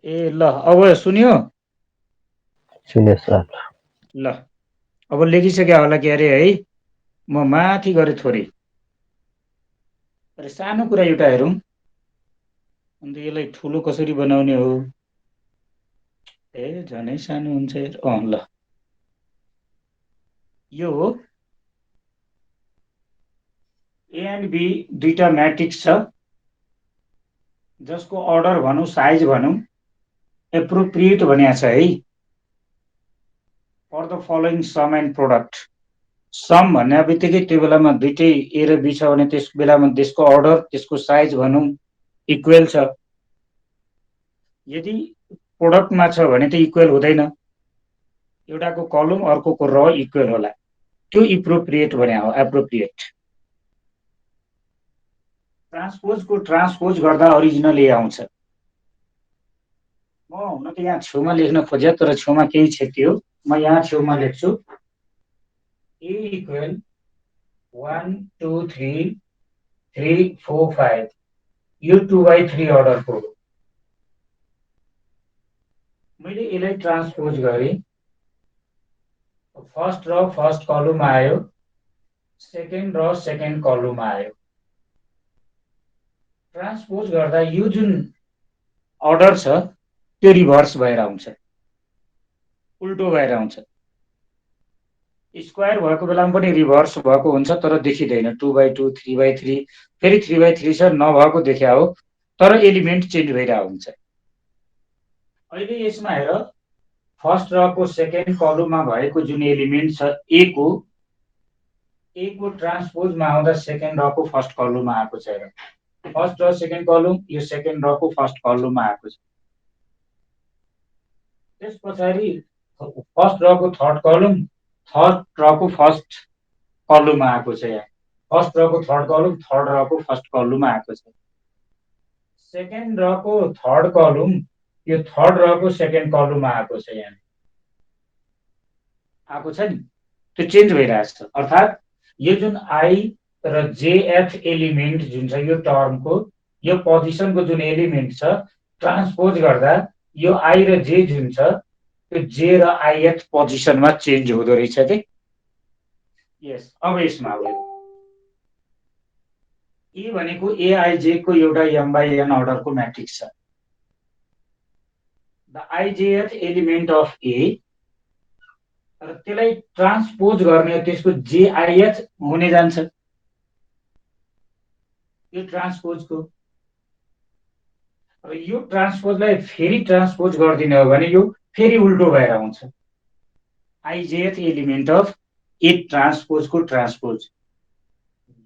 ए ल अब सुन्यो। सुने सर। ल अब लेखिसक्यो होला के अरे है। म माथि गरे थोरै। अरे सानो कुरा एउटा हेरौँ। अन्त यसलाई ठुलो कसरी बनाउने हो। ए झनै सानो हुन्छ यार। ल यो हो ए एन्ड बी दुईटा म्याट्रिक्स छ जसको अर्डर भनौँ साइज भनौँ एप्रोप्रिएट भनेको छ है for the following sum and product. Sum भन्ने बित्तिकै त्यो बेलामा दुइटै ए र बी छ भने त्यस बेलामा त्यसको अर्डर त्यसको साइज भनौँ इक्वेल छ। यदि प्रोडक्टमा छ भने त इक्वेल हुँदैन। एउटाको कलम अर्कोको र इक्वेल होला। त्यो इप्रोप्रिएट भने हो एप्रोप्रिएट। ट्रान्सपोजको ट्रान्सपोज गर्दा अरिजिनल ए आउँछ। म हुन त यहाँ छेउमा लेख्न खोजेँ तर छेउमा केही छेकियो। म यहाँ छेउमा लेख्छु ए इक्वेल 1 2 3 3 4 5 यो 2/3 अर्डरको हो। मैले यसलाई ट्रान्सपोज गरेँ। फर्स्ट र फर्स्ट कलम आयो, सेकेन्ड र सेकेन्ड कलम आयो। ट्रान्सपोज गर्दा यो जुन अर्डर छ त्यो रिभर्स भएर आउँछ, उल्टो भएर आउँछ। स्क्वायर भएको बेलामा पनि रिभर्स भएको हुन्छ तर देखिँदैन। 2/2 3/3 फेरि 3/3 छ नभएको देखिया हो तर एलिमेन्ट चेन्ज भइरहेको हुन्छ। अहिले यसमा हेर फर्स्ट रको सेकेन्ड कलममा भएको जुन एलिमेन्ट छ ए को ट्रान्सपोजमा आउँदा सेकेन्ड रको फर्स्ट कलममा आएको छ। हेर फर्स्ट र सेकेन्ड कलम यो सेकेन्ड रको फर्स्ट कलममा आएको छ। त्यस पछाडि फर्स्ट रको थर्ड कलम थर्ड रको फर्स्ट कलममा आएको छ। यहाँ फर्स्ट रको थर्ड कलम थर्ड रको फर्स्ट कलममा आएको छ। सेकेन्ड रको थर्ड कलम यो थर्ड रको सेकेन्ड कलममा आएको छ। यहाँ आएको छ नि त्यो चेन्ज भइरहेछ। अर्थात् यो जुन आई र जेएफ एलिमेन्ट जुन छ यो टर्मको यो पोजिसनको जुन एलिमेन्ट छ ट्रान्सपोज गर्दा यो आई र जे जुन छ त्यो जे र आइएथ पोजिसनमा चेन्ज हुँदो रहेछ कि। यस अब यसमा आयो ए भनेको एआइजेको एउटा एम/एन अर्डरको म्याट्रिक्स छ। द आइजेएथ एलिमेन्ट अफ ए र त्यसलाई ट्रान्सपोज गर्ने त्यसको जेआइएथ हुने जान्छ। यो ट्रान्सपोजको र यो ट्रान्सपोजलाई फेरि ट्रान्सपोज गरिदिने हो भने यो फेरि उल्टो भएर आउँछ। आइजेएथ एलिमेन्ट अफ ए ट्रान्सपोजको ट्रान्सपोज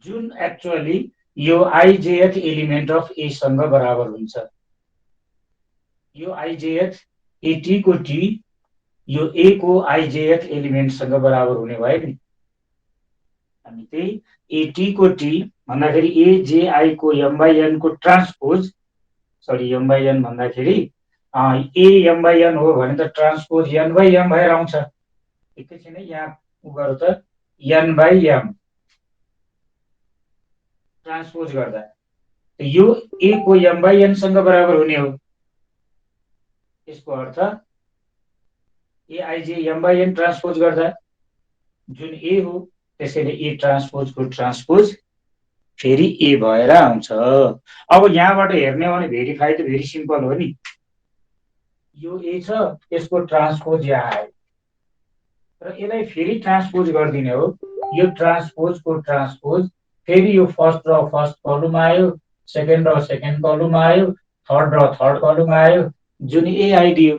जुन एक्चुअली यो आइजेएथ एलिमेन्ट अफ ए सँग बराबर हुन्छ। यो आइजेएथ एटीको टी यो ए को आइजेएथ एलिमेन्टसँग बराबर हुने भयो नि। अनि त्यही एटीको टी भन्दाखेरि एजेआई को एम/एन को ट्रान्सपोज सरी एम/एन भन्दाखेरि ए एम/एन हो भने त ट्रान्सपोज एन/एम भएर आउँछ। एकैछिन यहाँ गरौँ त एन/एम ट्रान्सपोज गर्दा यो ए को एम/एन सँग बराबर हुने हो। यसको अर्थ एआइजे एम/एन ट्रान्सपोज गर्दा जुन ए हो त्यसैले ए ट्रान्सपोजको ट्रान्सपोज फेरि ए भएर आउँछ। अब यहाँबाट हेर्ने हो भने भेरिफाई त भेरी सिम्पल हो नि। यो ए छ यसको ट्रान्सपोज यहाँ आयो र यसलाई फेरि ट्रान्सपोज गरिदिने हो। यो ट्रान्सपोजको ट्रान्सपोज फेरि यो फर्स्ट र फर्स्ट कलम आयो, सेकेन्ड र सेकेन्ड कलम आयो, थर्ड र थर्ड कलम आयो जुन ए आइडियो।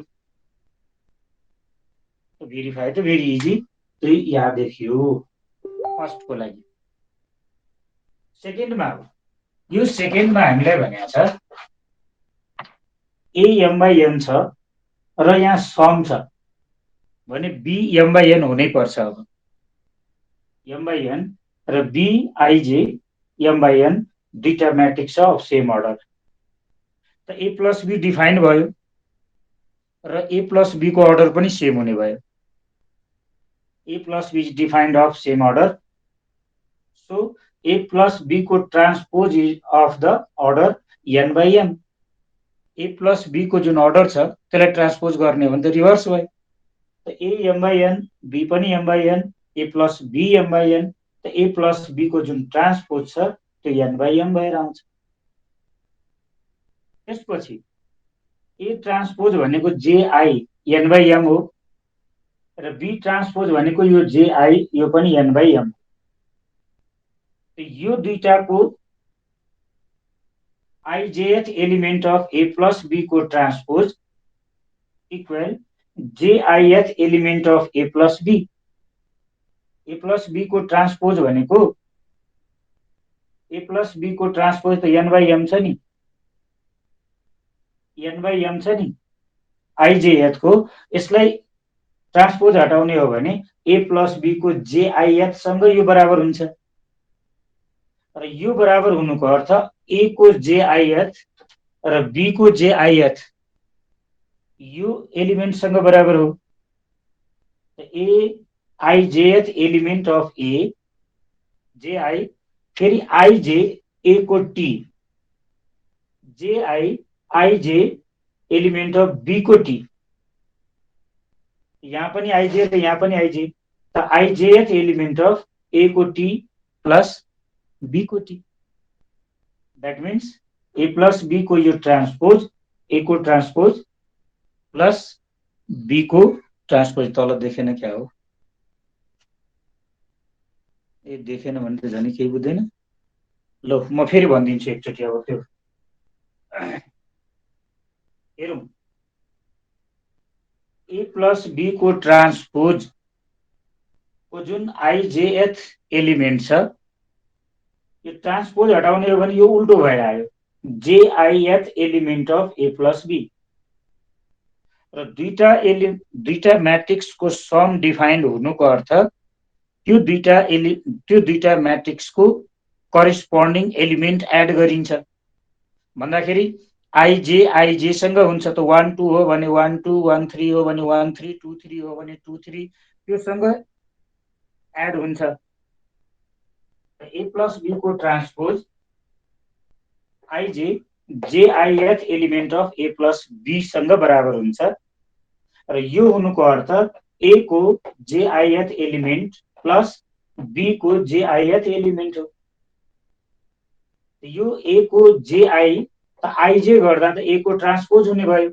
भेरिफाई त भेरी इजी। त्यही यहाँ देखियो फर्स्टको लागि। सेकेन्डमा यो सेकेन्डमा हामीलाई भनेको छ ए एम/एन छ र यहाँ सम छ भने बी एम/एन हुनै पर्छ। अब एम/एन र बी आइजे एम/एन दुईटा म्याट्रिक्स छ अफ सेम अर्डर। त ए प्लस बी डिफाइन भयो र ए प्लस बी को अर्डर पनि सेम हुने भयो। A plus B is defined of same order so A plus B को transpose is of the order n n. A plus B को जुन अर्डर छ त्यसलाई ट्रान्सपोज गर्ने हो भने त रिभर्स भयो। त A m by n, B पनि m by n, A plus B m by n, त ए प्लस बी को जुन ट्रान्सपोज छ त्यो एन बाई एम भएर आउँछ। त्यसपछि ए ट्रान्सपोज भनेको जेआई एन बाई एम हो र बी ट्रान्सपोज भनेको यो जेआई यो पनि एन बाई एम। यो दुईटाको ijth element of A plus B को transpose equal jith element of A plus B. A plus B को ट्रान्सपोज भनेको ए प्लस बी को ट्रान्सपोज त एन बाई एम छ नि, एन बाई एम छ नि आइजेएथ को। यसलाई ट्रान्सपोज हटाउने हो भने ए प्लस बी को जेआईएथ सँग यो बराबर हुन्छ र यो बराबर हुनुको अर्थ ए को जेआईएथ र बी को जेआईएथ यो एलिमेन्टसँग बराबर हो। A ijth element of A ji फेरि आइजे ए को T ji ij element of B को टी, यहाँ पनि आइजे र यहाँ पनि आइजे, त आइजेथ एलिमेन्ट अफ ए को टी प्लस बी को T. That means A plus B को यो ट्रान्सपोज ए को ट्रान्सपोज प्लस बी को ट्रान्सपोज। तल देखेन क्या हो? ए देखेन भने त झन् केही बुझ्दैन। ल म फेरि भनिदिन्छु एकचोटि। अब त्यो हेरौँ, ए प्लस बी को ट्रान्सपोज को जुन आइजेएथ एलिमेन्ट छ यो ट्रान्सपोज हटाउने हो भने यो उल्टो भएर आयो, jith element of A plus B. र दुईटा म्याट्रिक्सको सम डिफाइन्ड हुनुको अर्थ त्यो दुईटा म्याट्रिक्सको करेस्पोन्डिङ एलिमेन्ट एड गरिन्छ भन्दाखेरि आइजे सँग हुन्छ त 1 2 हो भने 1 2, 1 3 हो भने 1 3, 2 3 हो भने 2 3 त्यो सँग एड हुन्छ। ए प्लस बी को transpose ij jith element of A plus B सँग बराबर हुन्छ र यो हुनुको अर्थ ए को जेआईएथ एलिमेन्ट प्लस बी को जेआईएथ एलिमेन्ट हो। यो ए को जेआई त आइजे गर्दा त ए को ट्रान्सपोज हुने भयो,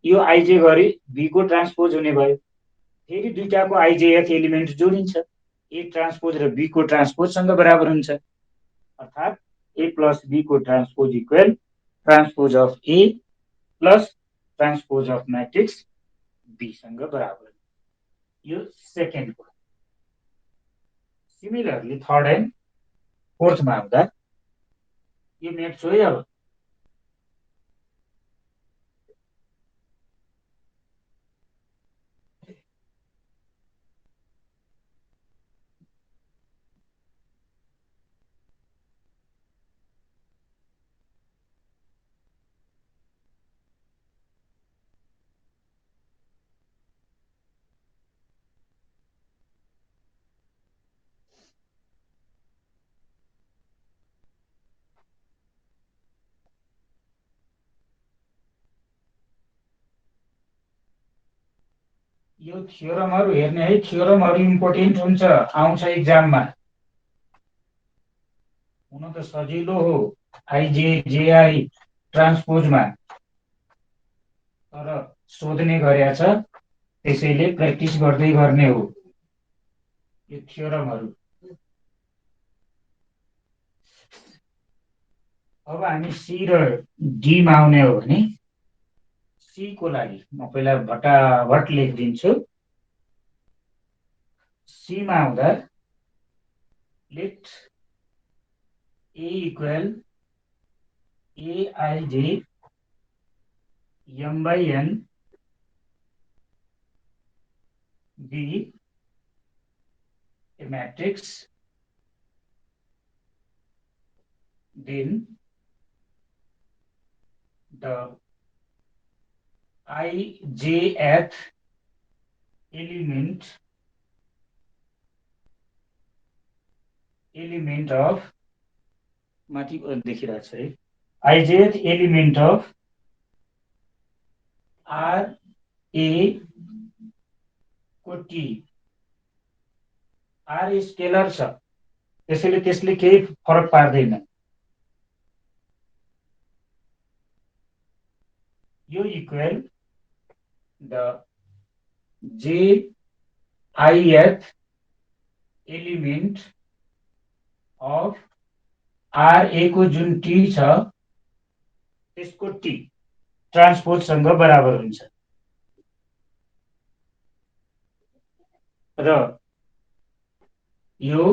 यो आइजे गरे बी को ट्रान्सपोज हुने भयो। फेरि दुईटाको आइजेएथ एलिमेन्ट जोडिन्छ, ए ट्रान्सपोज र बी को ट्रान्सपोज सँग बराबर हुन्छ, अर्थात् ए प्लस बी को transpose equal transpose of A plus transpose of matrix B सँग बराबर। यो सेकेन्ड को। सिमिलरली थर्ड एन्ड फोर्थमा आउँदा यो म्याच हो। अब यो थ्योरमहरु हेर्ने है, थ्योरमहरु इम्पोर्टेन्ट हुन्छ, आउँछ एक्जाममा। हुन त सजिलो हो आइजे जेआई ट्रान्सपोजमा, तर सोध्ने गरेको छ त्यसैले प्र्याक्टिस गर्दै गर्ने हो यो थ्योरमहरु। अब हामी सी र डीमा आउने हो भने सी को लागि म पहिला भटाभट लेखिदिन्छु। सी मा आउँदा let A equal aij m by n B a matrix, then the ijth element of माथि देखिरहेको छ है, ijth element of R A को टी, आर स्केलर छ त्यसैले त्यसले केही फरक पार्दैन। यो equal the JIth element of RA को जुन टी छ त्यसको टी ट्रान्सपोजसँग बराबर हुन्छ र यो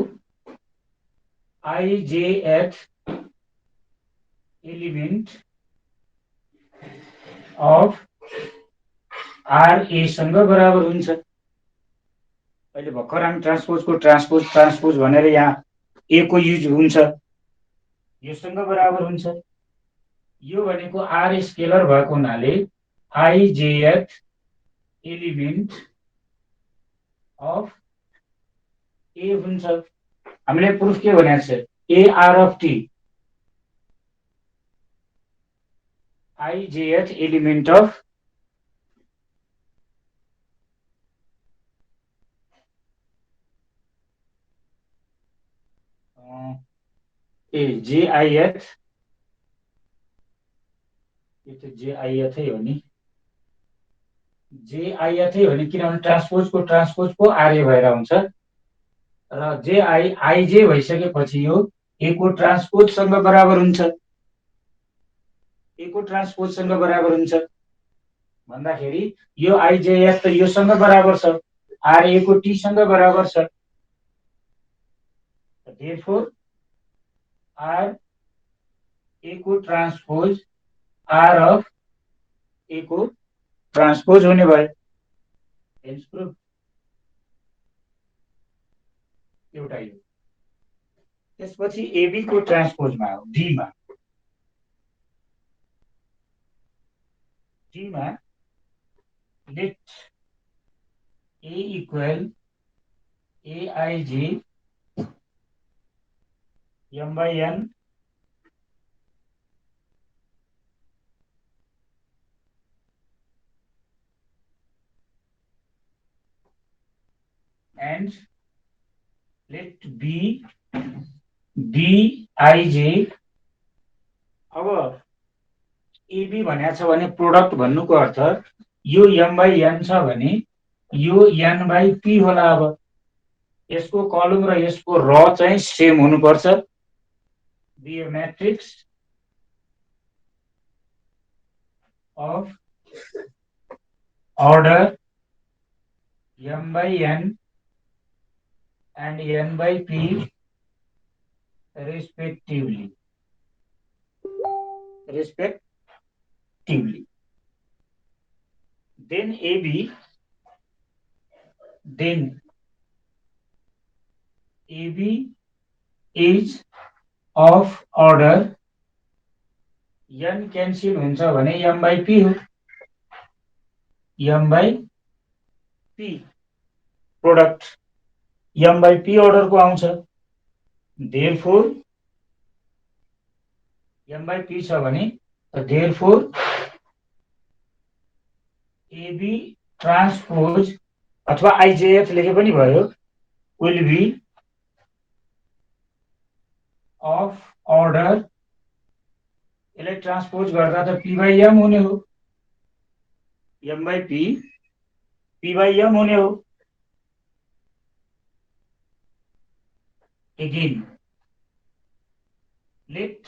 ijth एलिमेन्ट अफ RA सँग बराबर हुन्छ। अहिले भर्खर हामी ट्रान्सपोजको ट्रान्सपोज भनेर यहाँ ए को युज हुन्छ, योसँग बराबर हुन्छ। यो भनेको आर स्केलर भएको हुनाले ijth एलिमेन्ट अफ ए हुन्छ। हामीले प्रुफ के भनेको छ, A R of T ijth element of JIth, यो त JIth हो नि, JIth हो नि, किनभने ट्रान्सपोज पो आरए भएर हुन्छ र आइजे भइसकेपछि यो ए को ट्रान्सपोजसँग बराबर हुन्छ। ए को ट्रान्सपोजसँग बराबर हुन्छ भन्दाखेरि यो आइजेएफ त योसँग बराबर छ, आरए को टी सँग बराबर छ। देयरफोर आर ए को ट्रान्सपोज आर अफ ए को ट्रान्सपोज हुने भयो। हेन्स प्रुफ एउटा यो। त्यसपछि एबी को ट्रान्सपोजमा हो, डीमा let A equal aij m by n and let B dij। अब एबी भनेको छ भने प्रोडक्ट भन्नुको अर्थ यो m by n छ भने यो n by p होला। अब यसको कलम र यसको र चाहिँ सेम हुनुपर्छ। B A matrix of order m by n and n by p respectively. Then AB is of order n cancel हुन्छ भने m by p हो, m by p product m by p order को आउँछ। therefore m by p छ भने therefore AB transpose अथवा आइजेएफ लेखे पनि भयो, will be of order, यसलाई ट्रान्सपोज गर्दा त p by m हुने हो, m by p by m हुने हो। Again let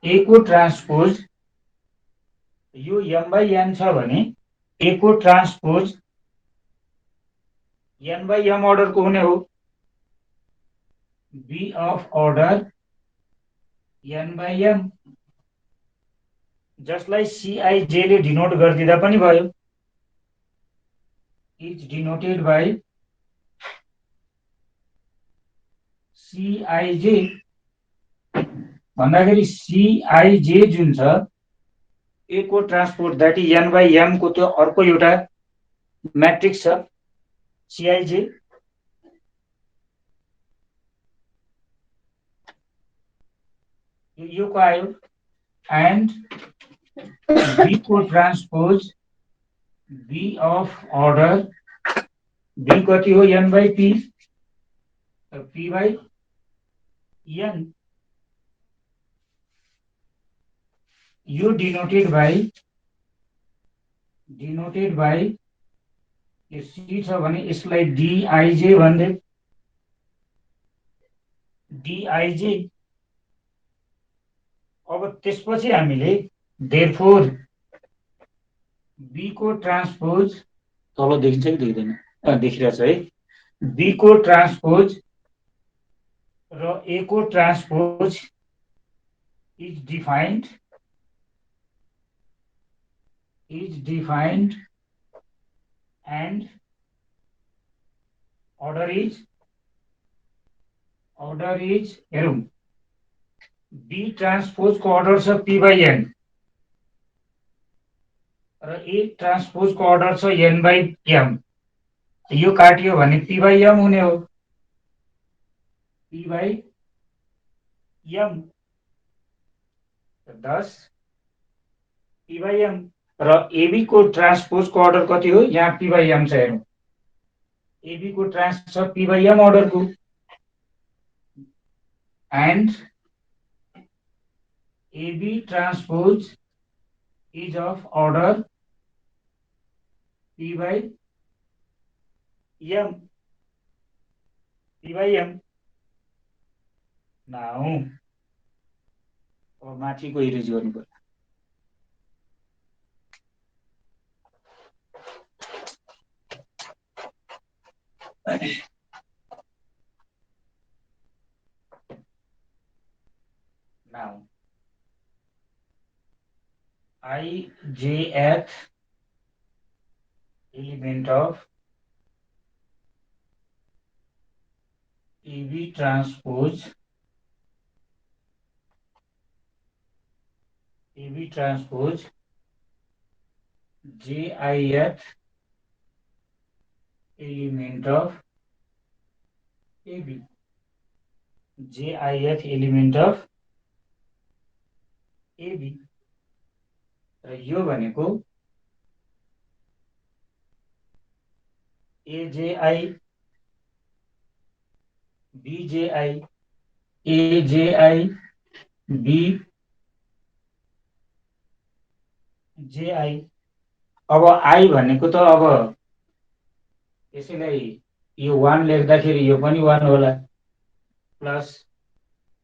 A को ट्रान्सपोज यो m by n छ भने A को transpose n by m order को हुने हो, B of order n by m, जसलाई CIJ ले डिनोट गरिदिँदा पनि भयो, इज डिनोटेड बाई CIJ भन्दाखेरि CIJ जुन छ ए को transpose that is n by m को त्यो अर्को एउटा मैट्रिक्स छ CIJ। यो को आयो एन्ड B को transpose B of order B कति हो N by P P by N यो डिनोटेड बाई यो सी छ भने यसलाई डिआइजे भन्दै डिआइजे अब त्यसपछि हामीले देयरफोर बी को ट्रान्सपोज तल देखिन्छ कि देखिँदैन देखिरहेछ है बी को ट्रान्सपोज र ए को transpose is defined and order is हेरौँ बी ट्रान्सपोज को अर्डर छ पी बाई एन र ए ट्रान्सपोज को अर्डर छ एन बाई एम यो काटियो भने पी बाई एम हुने हो P by M 10 P by M र एबी को ट्रान्सपोज को अर्डर कति हो यहाँ पी बाई एम छ हेरौँ एबी को ट्रान्स छ पी बाई एम अर्डर को and AB transpose is of order p by m now अब माथिको इरेज गर्नु पर्यो now ijth element of AB transpose jith element of AB jith element of AB र यो भनेको एजेआई बीजेआई एजेआई बीजेआई अब आई भनेको त अब यसैलाई यो 1 लेख्दाखेरि यो पनि 1 होला प्लस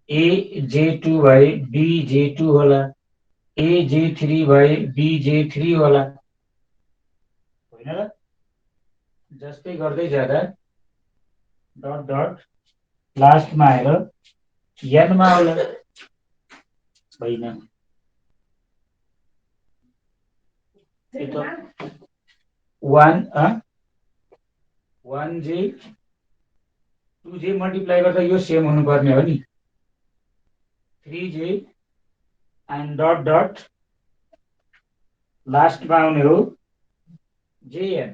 एजे2 भाइ बीजे2 होला एजे3 भाइ बीजे3 होला होइन र जस्तै गर्दै जाँदा डट डट लास्टमा आएर एनमा होला होइन त्यही त 1जे 2जे मल्टिप्लाई गर्दा यो सेम हुनुपर्ने हो नि 3जे एन्ड डट डट लास्टमा आउने हो जेएन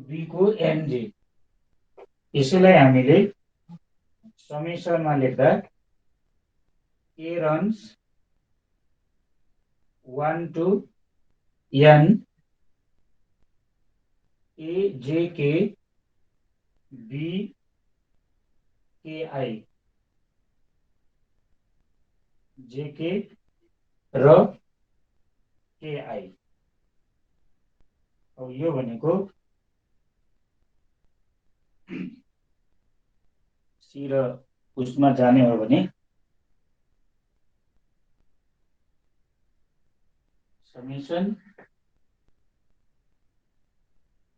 बी को एनजे यसैलाई हामीले समेसनमा लेख्दा a runs 1 to n a jk b ki jk र केआई अब यो भनेको सी र उसमा जाने हो भने summation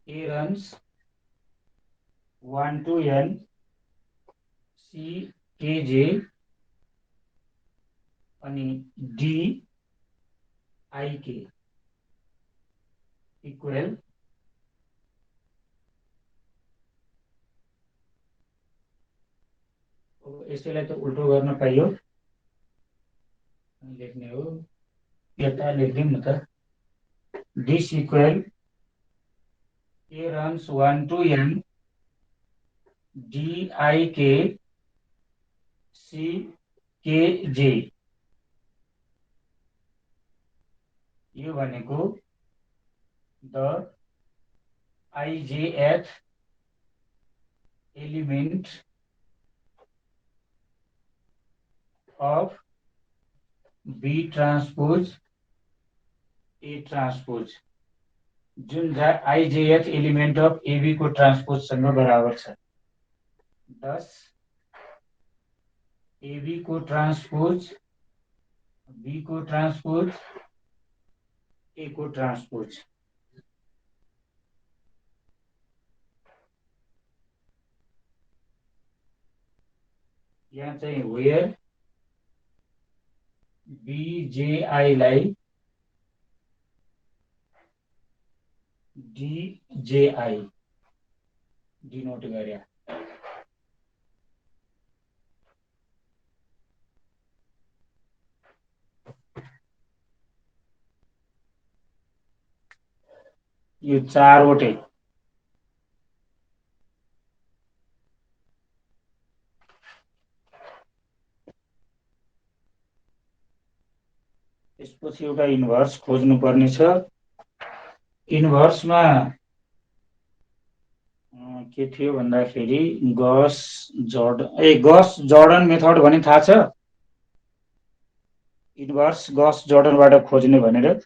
A runs 1 to n C KJ अनि डी आईके इक्वल यसैलाई त उल्टो गर्न पाइयो लेख्ने हो यता लेखिदिउँ न त this equal a runs 1 to n dik c kj यो भनेको the ijth element of B transpose A transpose, जुन ijth एलिमेन्ट अफ एबी को ट्रान्सपोजसँग बराबर छ। 10 एबी को ट्रान्सपोज बी को ट्रान्सपोज ए को ट्रान्सपोज। यहाँ चाहिँ वेयर बीजेआईलाई डीजेआई डिनोट गरे। यो चारवटै त्यसपछि एउटा इन्भर्स खोज्नुपर्ने छ। इन्भर्समा के थियो भन्दाखेरि गस जर्डन मेथड भने थाहा छ? इन्भर्स गस जर्डनबाट खोज्ने भनेर।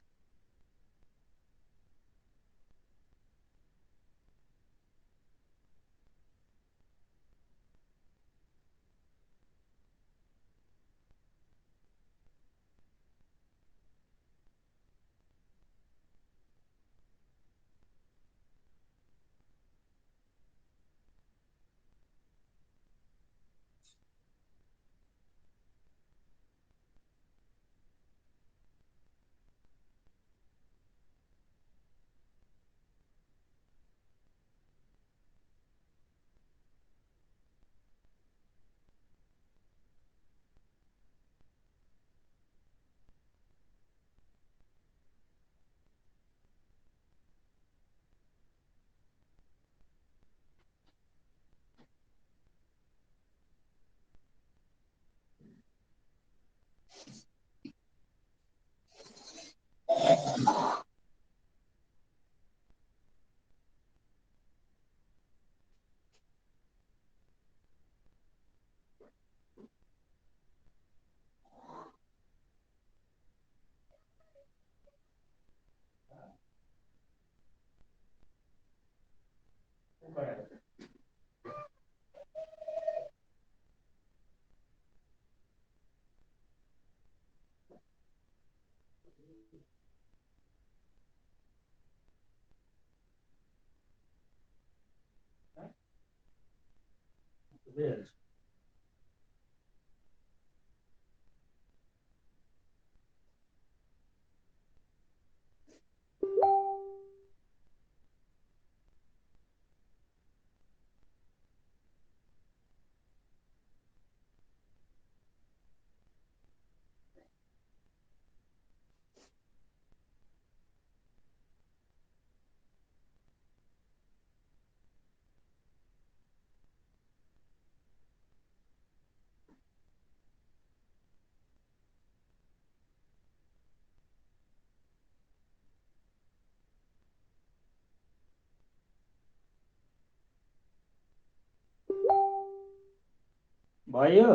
भयो।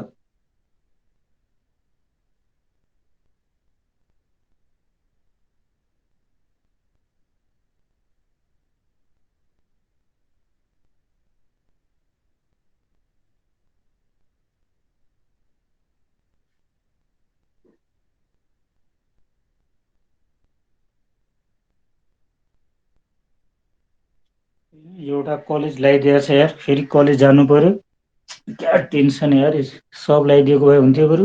एउटा कलेज लगाइदिएको छ यार, फेरि कलेज जानु पर्यो। क्या टेन्सन यार, सब लगाइदिएको भए हुन्थ्यो बरु।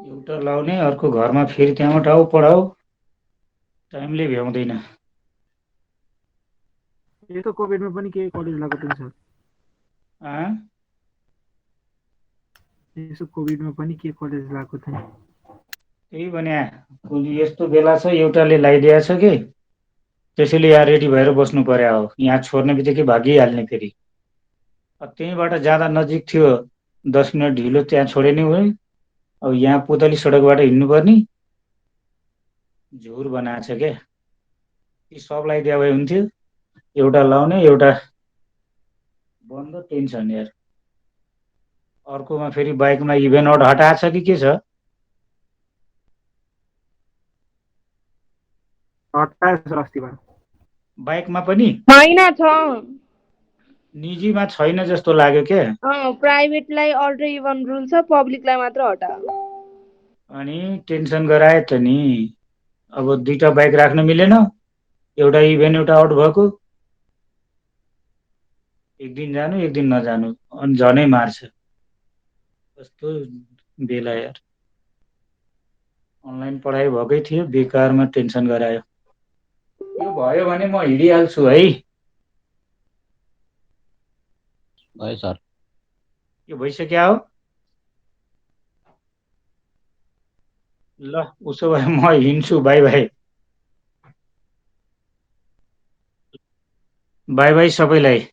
एउटा लाउने, अर्को घरमा फेरि त्यहाँबाट आऊ पढाऊ, टाइमले भ्याउँदैन। यसो कोभिडमा पनि के कलेज लगाएको थिएन सर? यसो कोभिडमा पनि के कलेज लगाएको थिएन? त्यही भने यस्तो बेला छ, एउटाले लगाइदिएको छ कि त्यसैले यहाँ रेडी भएर बस्नु पर्यो। हो यहाँ छोड्ने बित्तिकै भागिहाल्ने फेरि। त्यहीँबाट जाँदा नजिक थियो, 10 मिनट ढिलो त्यहाँ छोडे नि भयो। अब यहाँ पुतली सडकबाट हिँड्नुपर्ने, झुर बनाएको छ क्या। ती सबलाई दिए भए हुन्थ्यो, एउटा लाउने एउटा बन्द, टेन्सन यार। अर्कोमा फेरि बाइकमा इभेन आउट हटाएको छ कि के छ? हटाएछ सर अस्तिबाट। बाइकमा पनि छैन छ। निजीमा छैन जस्तो लाग्यो क्या। प्राइभेटलाई अल्टर इभन रुल छ, पब्लिकलाई मात्र हटा। अनि टेन्सन गराए त नि। अब दुईटा बाइक राख्न मिलेन, एउटा इभेन एउटा आउट भएको, एक दिन जानु एक दिन नजानु, अनि झनै मार्छ। कस्तो बेला यार। अनलाइन पढाइ भएकै थियो, बेकारमा टेन्सन गरायो। यो भयो भने म हिँडिहाल्छु है। भयो सर। यो भइसक्यो हो? ल उसो भए म हिँड्छु, बाई बाई। बाई बाई सबैलाई।